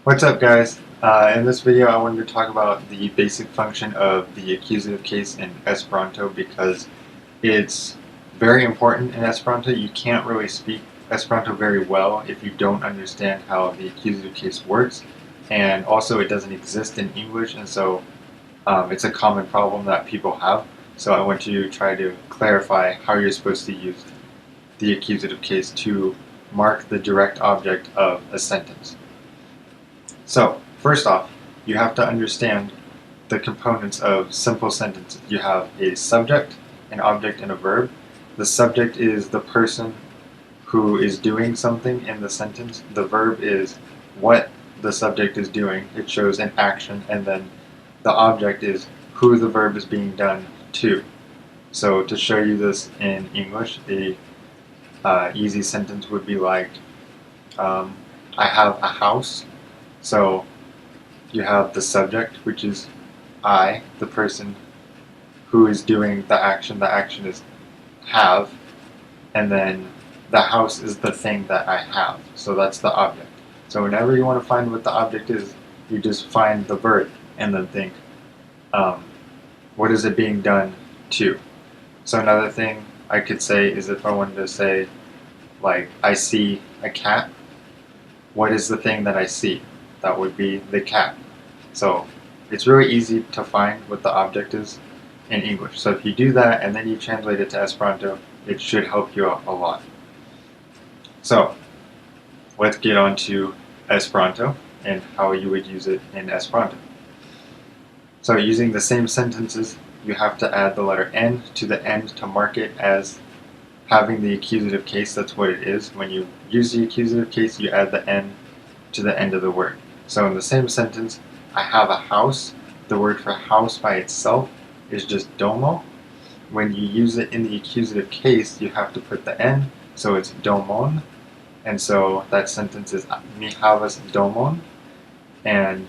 What's up, guys? In this video I wanted to talk about the basic function of the accusative case in Esperanto because it's very important in Esperanto. You can't really speak Esperanto very well if you don't understand how the accusative case works, and also it doesn't exist in English, and so it's a common problem that people have. So I want to try to clarify how you're supposed to use the accusative case to mark the direct object of a sentence. So, first off, you have to understand the components of simple sentences. You have a subject, an object, and a verb. The subject is the person who is doing something in the sentence. The verb is what the subject is doing. It shows an action, and then the object is who the verb is being done to. So to show you this in English, the easy sentence would be like, I have a house. So you have the subject, which is I, the person who is doing the action. The action is have, and then the house is the thing that I have. So that's the object. So whenever you want to find what the object is, you just find the verb and then think, what is it being done to? So another thing I could say is if I wanted to say, like, I see a cat, what is the thing that I see? That would be the cat. So it's really easy to find what the object is in English. So if you do that and then you translate it to Esperanto, it should help you out a lot. So let's get on to Esperanto and how you would use it in Esperanto. So using the same sentences, you have to add the letter N to the end to mark it as having the accusative case. That's what it is. When you use the accusative case, you add the N to the end of the word. So in the same sentence, I have a house. The word for house by itself is just domo. When you use it in the accusative case, you have to put the N, so it's domon. And so that sentence is mi havas domon, and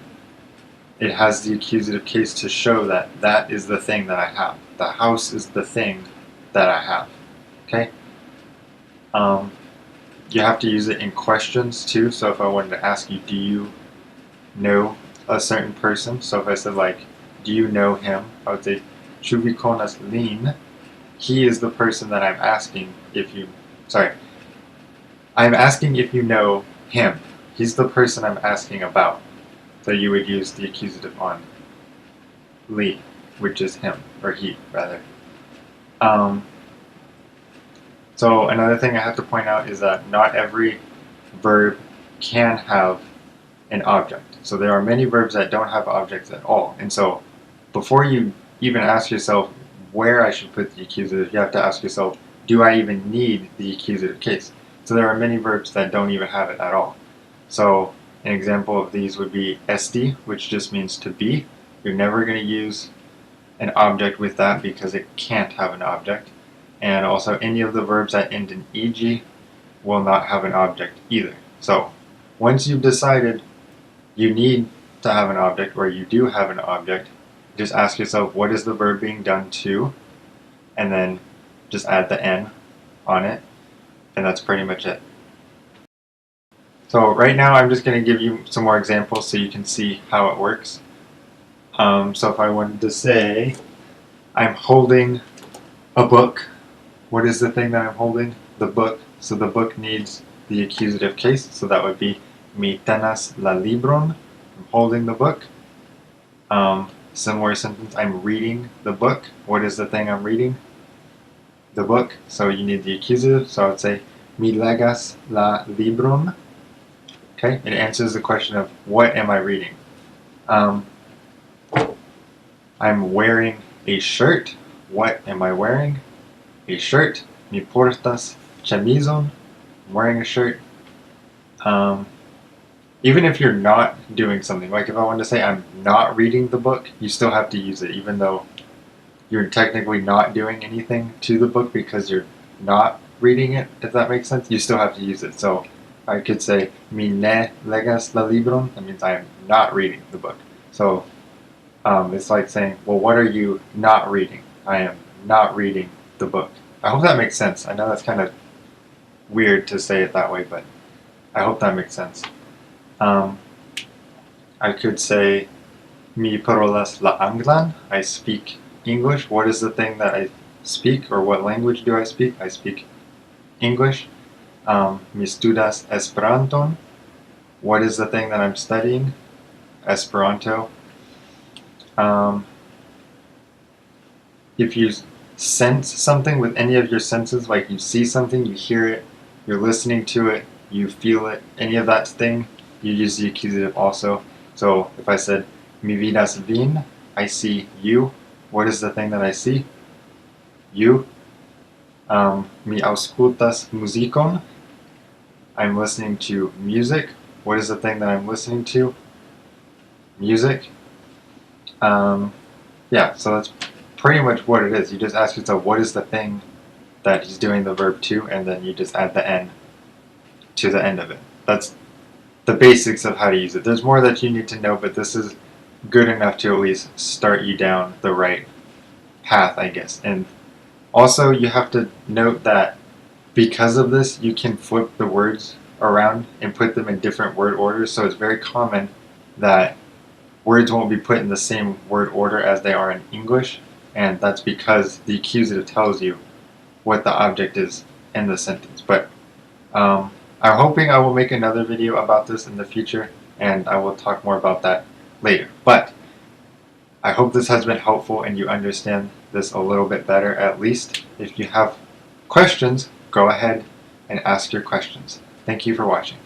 it has the accusative case to show that that is the thing that I have. The house is the thing that I have. Okay? You have to use it in questions too. So if I wanted to ask you, do you know a certain person? So if I said, like, do you know him? I would say, "Ĉu vi konas lin?" He is the person that I'm asking if you, I'm asking if you know him. He's the person I'm asking about. So you would use the accusative on li, which is him, or he, rather. So another thing I have to point out is that not every verb can have an object. So there are many verbs that don't have objects at all. And so before you even ask yourself where I should put the accusative, you have to ask yourself, do I even need the accusative case? So there are many verbs that don't even have it at all. So an example of these would be esti, which just means to be. You're never going to use an object with that because it can't have an object. And also any of the verbs that end in eg will not have an object either. So once you've decided you need to have an object, or you do have an object, just ask yourself, what is the verb being done to? And then just add the N on it, and that's pretty much it. So right now I'm just going to give you some more examples so you can see how it works. So if I wanted to say, I'm holding a book, what is the thing that I'm holding? The book. So the book needs the accusative case, so that would be mi tenas la libron. I'm holding the book. Similar sentence, I'm reading the book. What is the thing I'm reading? The book. So you need the accusative, so I would say mi legas la libron. Okay, it answers the question of what am I reading? I'm wearing a shirt. What am I wearing? A shirt. Mi portas chamizon. I'm wearing a shirt. Even if you're not doing something, like if I wanted to say I'm not reading the book, you still have to use it, even though you're technically not doing anything to the book because you're not reading it, if that makes sense. You still have to use it. So I could say, mi ne legas la libron. That means I am not reading the book. So it's like saying, well, what are you not reading? I am not reading the book. I hope that makes sense. I know that's kind of weird to say it that way, but I hope that makes sense. I could say mi parolas la anglan. I speak English. What is the thing that I speak, or what language do I speak? I speak English. Mi studas Esperanton. What is the thing that I'm studying? Esperanto. If you sense something with any of your senses, like you see something, you hear it, you're listening to it, you feel it, any of that thing, you use the accusative also. So if I said mi vidas vin, I see you. What is the thing that I see? You. Mi aŭskultas muzikon. I'm listening to music. What is the thing that I'm listening to? Music. Yeah, so that's pretty much what it is. You just ask yourself, what is the thing that he's doing the verb to, and then you just add the N to the end of it. That's the basics of how to use it. There's more that you need to know, but this is good enough to at least start you down the right path, I guess. And also, you have to note that because of this, you can flip the words around and put them in different word orders. So it's very common that words won't be put in the same word order as they are in English, and that's because the accusative tells you what the object is in the sentence. But I'm hoping I will make another video about this in the future, and I will talk more about that later. But I hope this has been helpful and you understand this a little bit better at least. If you have questions, go ahead and ask your questions. Thank you for watching.